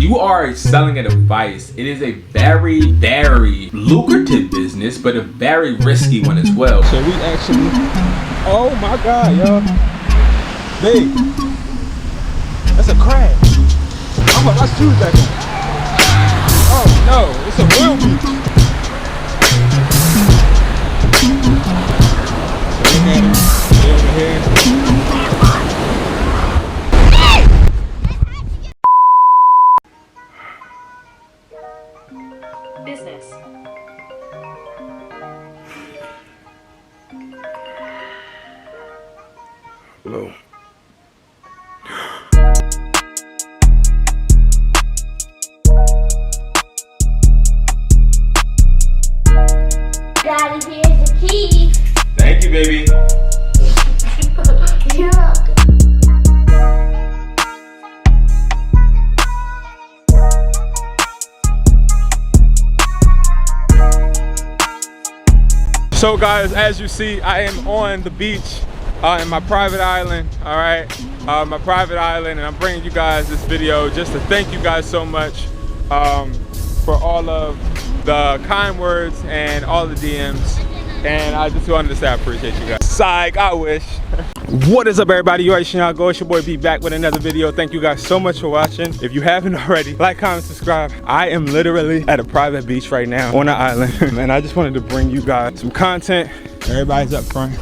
when you are selling a device, it is a very, very lucrative business, but a very risky one as well. So we actually, oh my God, y'all. Babe, that's a crab. I'm about to shoot that guy. Oh no, it's a real beach. Look at him, over here. Business. Hello. Daddy, here's the key. Thank you, baby. You're welcome. So guys, as you see, I am on the beach in my private island, all right? My private island, and I'm bringing you guys this video just to thank you guys so much for all of the kind words and all the DMs. And I just wanted to say I appreciate you guys. Psych, I wish. What is up, everybody? You already know, it's your boy B back with another video. Thank you guys so much for watching. If you haven't already, like, comment, subscribe. I am literally at a private beach right now on an island, and I just wanted to bring you guys some content. Everybody's up front.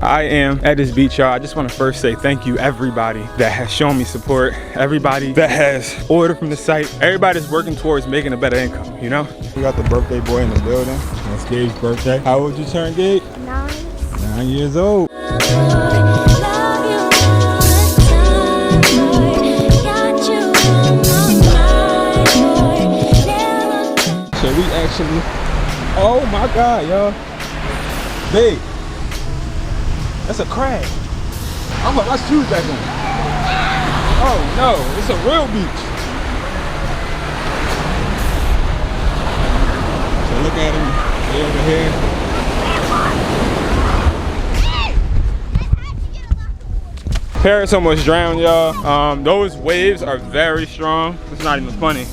I am at this beach, y'all. I just want to first say thank you everybody that has shown me support, everybody that has ordered from the site, everybody that's working towards making a better income, you know? We got the birthday boy in the building. That's Gabe's birthday. How old you turn, Gabe? 9. 9 years old. So we actually, oh my God, y'all. Babe, that's a crab. I'm about to shoot that one. Oh no, it's a real beach. So look at him, way over here. Parrots almost drowned, y'all. Those waves are very strong. It's not even funny.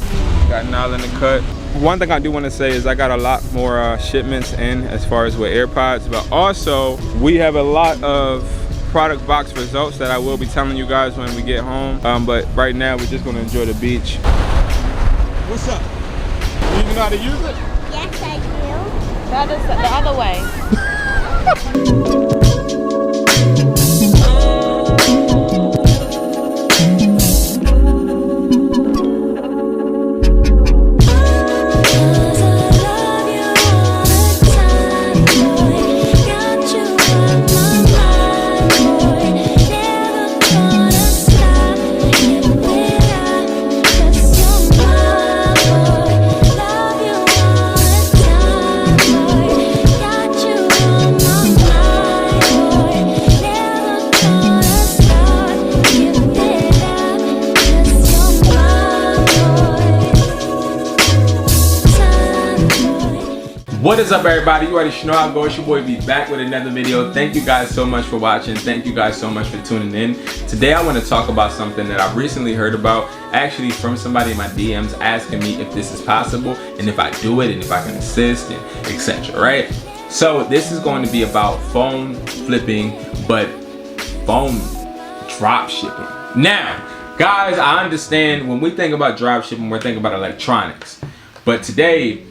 Got an island to cut. One thing I do want to say is I got a lot more shipments in as far as with AirPods, but also we have a lot of product box results that I will be telling you guys when we get home. But right now we're just gonna enjoy the beach. What's up? You even know how to use it? Yes, I do. That is the other way. What is up, everybody? You already know how it goes. It's your boy B back with another video. Thank you guys so much for watching. Thank you guys so much for tuning in. Today I want to talk about something that I've recently heard about, actually from somebody in my DMs asking me if this is possible and if I do it and if I can assist and etc. Right? So this is going to be about phone flipping, but phone drop shipping. Now, guys, I understand when we think about drop shipping, we're thinking about electronics. But today,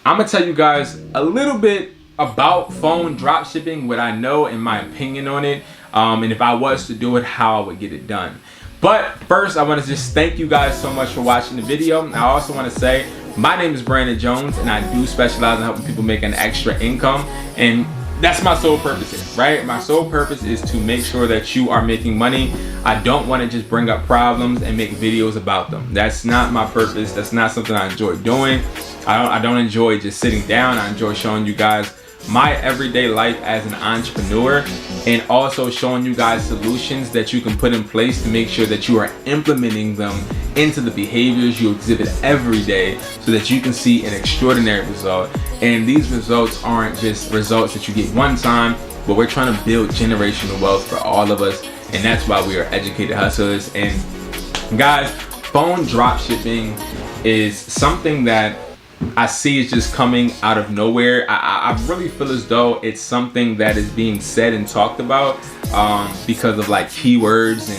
I'm gonna tell you guys a little bit about phone drop shipping, what I know and my opinion on it, and if I was to do it, how I would get it done. But first, I want to just thank you guys so much for watching the video. I also want to say my name is Brandon Jones, and I do specialize in helping people make an extra income, and that's my sole purpose here, right? My sole purpose is to make sure that you are making money. I don't want to just bring up problems and make videos about them. That's not my purpose. That's not something I enjoy doing. I don't enjoy just sitting down. I enjoy showing you guys my everyday life as an entrepreneur, and also showing you guys solutions that you can put in place to make sure that you are implementing them into the behaviors you exhibit every day so that you can see an extraordinary result. And these results aren't just results that you get one time, but we're trying to build generational wealth for all of us, and that's why we are educated hustlers. And Guys, phone drop shipping is something that I see is just coming out of nowhere. I really feel as though it's something that is being said and talked about because of like keywords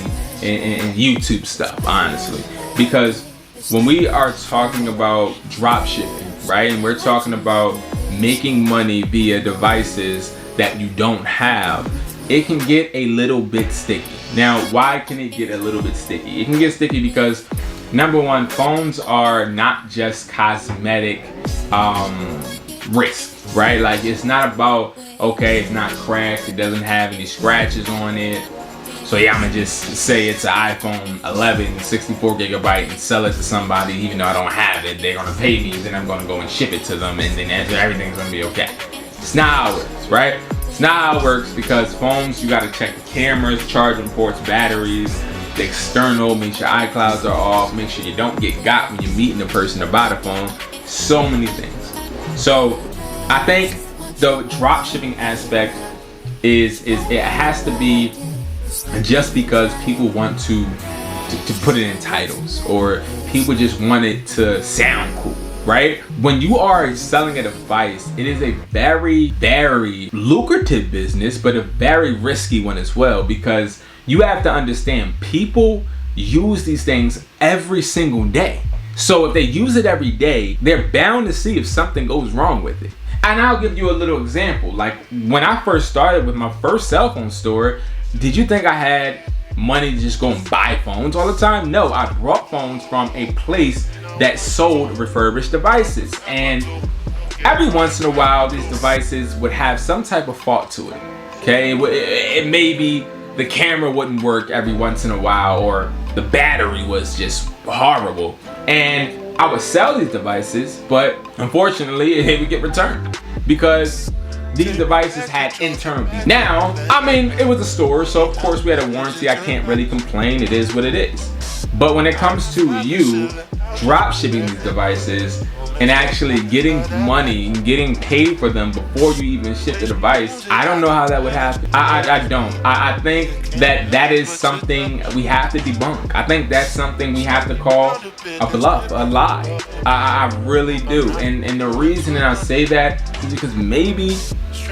and YouTube stuff, honestly. Because when we are talking about drop shipping, right, and we're talking about making money via devices that you don't have, it can get a little bit sticky. Now, why can it get a little bit sticky? It can get sticky because, number one, phones are not just cosmetic risk, right? Like, it's not about, okay, it's not cracked, it doesn't have any scratches on it, so yeah, I'm gonna just say it's an iPhone 11, 64 gigabyte and sell it to somebody even though I don't have it. They're gonna pay me, then I'm gonna go and ship it to them, and then everything's gonna be okay. It's not how it works, right? It's not how it works, because phones, you gotta check the cameras, charging ports, batteries, the external, make sure iClouds are off, make sure you don't get got when you're meeting a person to buy the phone. So many things. So I think the drop shipping aspect is it has to be just because people want to put it in titles, or people just want it to sound cool, right? When you are selling a device, it is a very, very lucrative business, but a very risky one as well, because you have to understand, people use these things every single day. So if they use it every day, they're bound to see if something goes wrong with it. And I'll give you a little example. Like, when I first started with my first cell phone store, did you think I had money to just go and buy phones all the time? No, I brought phones from a place that sold refurbished devices. And every once in a while, these devices would have some type of fault to it. Okay, it may be the camera wouldn't work every once in a while, or the battery was just horrible. And I would sell these devices, but unfortunately, it would get returned because these devices had internal defects. Now, I mean, it was a store, so of course we had a warranty. I can't really complain. It is what it is. But when it comes to you drop shipping these devices and actually getting money and getting paid for them before you even ship the device, I don't know how that would happen. I don't. I think that is something we have to debunk. I think that's something we have to call a bluff, a lie. I really do. And the reason that I say that is because maybe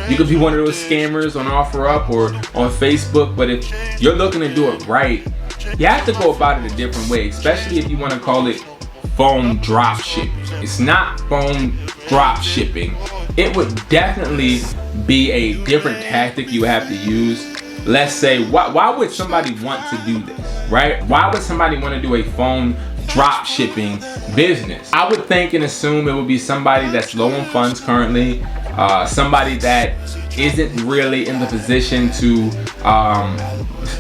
you could be one of those scammers on OfferUp or on Facebook, but if you're looking to do it right, you have to go about it a different way, especially if you want to call it phone drop shipping. It's not phone drop shipping. It would definitely be a different tactic you have to use. Let's say, why would somebody want to do this, right? Why would somebody want to do a phone drop shipping business? I would think and assume it would be somebody that's low on funds currently, somebody that isn't really in the position to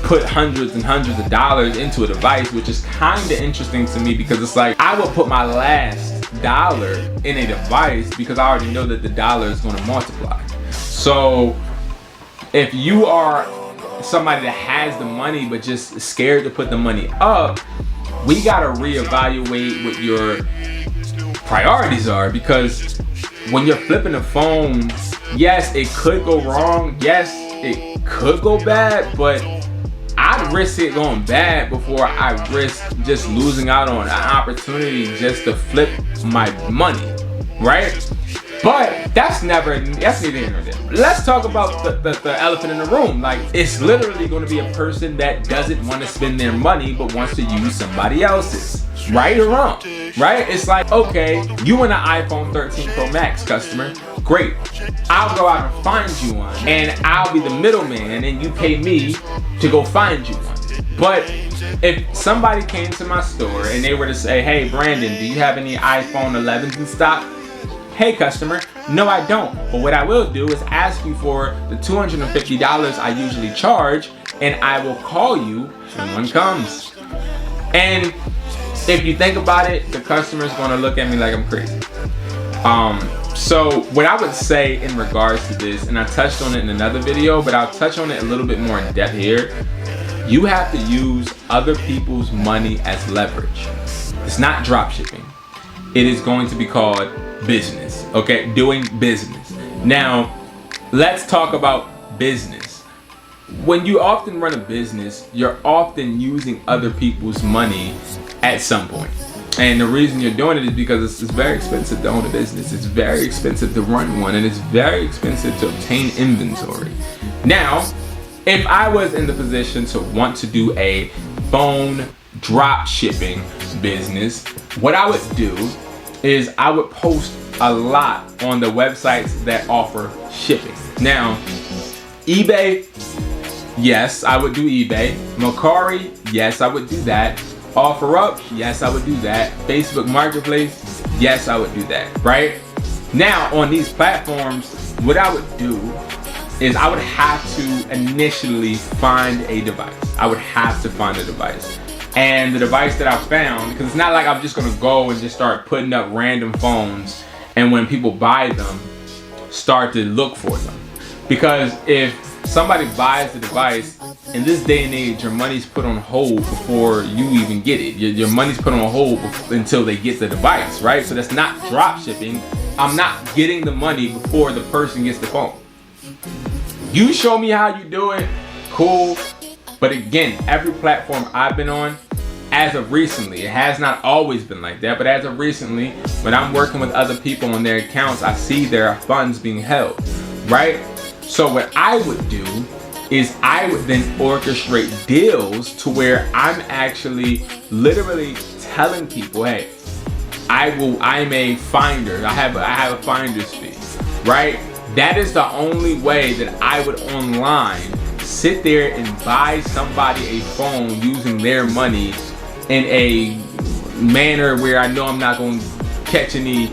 put hundreds and hundreds of dollars into a device, which is kind of interesting to me, because it's like, I would put my last dollar in a device because I already know that the dollar is going to multiply. So if you are somebody that has the money but just scared to put the money up, we got to reevaluate what your priorities are, because when you're flipping a phone, yes, it could go wrong. Yes, it could go bad, but I'd risk it going bad before I risk just losing out on an opportunity just to flip my money, right? But that's neither here nor there. Let's talk about the elephant in the room. Like, it's literally going to be a person that doesn't want to spend their money but wants to use somebody else's. Right or wrong, right? It's like, okay, you want an iPhone 13 Pro Max customer, great. I'll go out and find you one, and I'll be the middleman, and you pay me to go find you one. But if somebody came to my store and they were to say, hey, Brandon, do you have any iPhone 11s in stock? Hey, customer, no, I don't. But what I will do is ask you for the $250 I usually charge, and I will call you when one comes. And if you think about it, the customer's gonna look at me like I'm crazy. So what I would say in regards to this, and I touched on it in another video, but I'll touch on it a little bit more in depth here. You have to use other people's money as leverage. It's not drop shipping. It is going to be called business, okay? Doing business. Now, let's talk about business. when you often run a business, you're often using other people's money at some point. And the reason you're doing it is because it's very expensive to own a business. It's very expensive to run one, and it's very expensive to obtain inventory. Now, if I was in the position to want to do a phone drop shipping business, what I would do is I would post a lot on the websites that offer shipping. Now, eBay, yes, I would do eBay. MERCARI, yes, I would do that. OfferUp, yes, I would do that. Facebook Marketplace, yes, I would do that, right? Now, on these platforms, what I would do is I would have to initially find a device. I would have to find a device. And the device that I found, because it's not like I'm just gonna go and just start putting up random phones and when people buy them, start to look for them. Because if somebody buys the device, in this day and age, your money's put on hold before you even get it. Your money's put on hold until they get the device, right? So that's not drop shipping. I'm not getting the money before the person gets the phone. You show me how you do it, cool. But again, every platform I've been on, as of recently, it has not always been like that, but as of recently, when I'm working with other people on their accounts, I see their funds being held, right? So what I would do is I would then orchestrate deals to where I'm actually literally telling people, hey, I'm a finder. I have a finder's fee, right? That is the only way that I would online sit there and buy somebody a phone using their money in a manner where I know I'm not going to catch any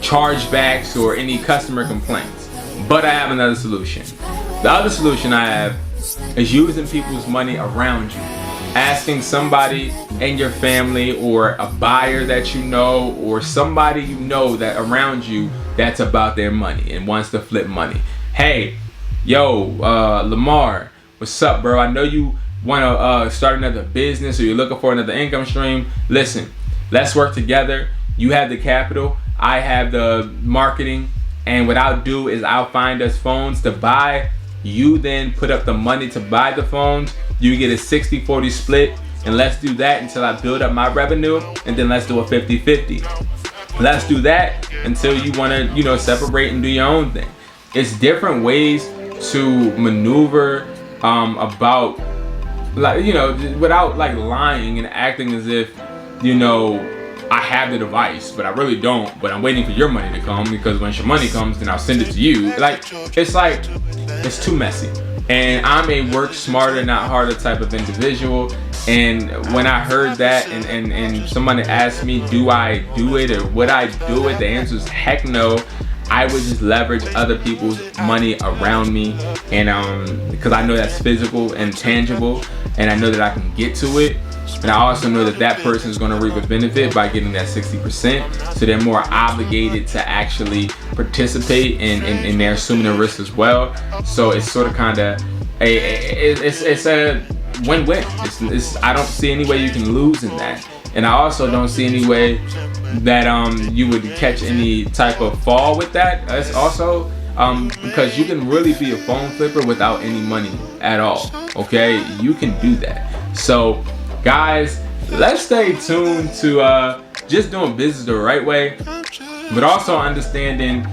chargebacks or any customer complaints. But I have another solution. The other solution I have is using people's money around you. Asking somebody in your family or a buyer that you know or somebody you know that around you that's about their money and wants to flip money. Hey, yo, Lamar, what's up, bro? I know you want to start another business or you're looking for another income stream. Listen, let's work together. You have the capital, I have the marketing, and what I'll do is I'll find us phones to buy. You then put up the money to buy the phones. You get a 60-40 split, and let's do that until I build up my revenue, and then let's do a 50-50. Let's do that until you want to, you know, separate and do your own thing. It's different ways to maneuver about, like, you know, without like lying and acting as if, you know, I have the device, but I really don't, but I'm waiting for your money to come, because when your money comes, then I'll send it to you. It's too messy. And I'm a work smarter, not harder type of individual. And when I heard that and somebody asked me, do I do it or would I do it? The answer is heck no. I would just leverage other people's money around me, and because I know that's physical and tangible, and I know that I can get to it. And I also know that that person is going to reap a benefit by getting that 60%. So they're more obligated to actually participate and they're assuming a risk as well. So it's sort of kind of it's a win-win. I don't see any way you can lose in that. And I also don't see any way that you would catch any type of fall with that. That's also because you can really be a phone flipper without any money at all. Okay, you can do that. So guys, let's stay tuned to just doing business the right way, but also understanding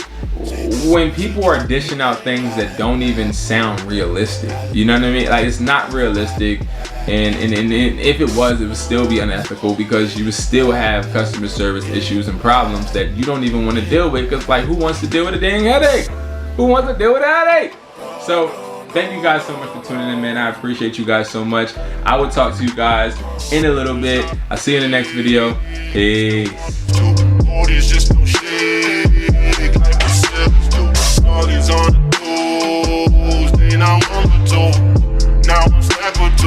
when people are dishing out things that don't even sound realistic. You know what I mean? Like, it's not realistic, and if it was, it would still be unethical, because you would still have customer service issues and problems that you don't even want to deal with, because like, who wants to deal with a dang headache? Who wants to deal with a headache? So thank you guys so much for tuning in, man. I appreciate you guys so much. I will talk to you guys in a little bit. I'll see you in the next video. Peace.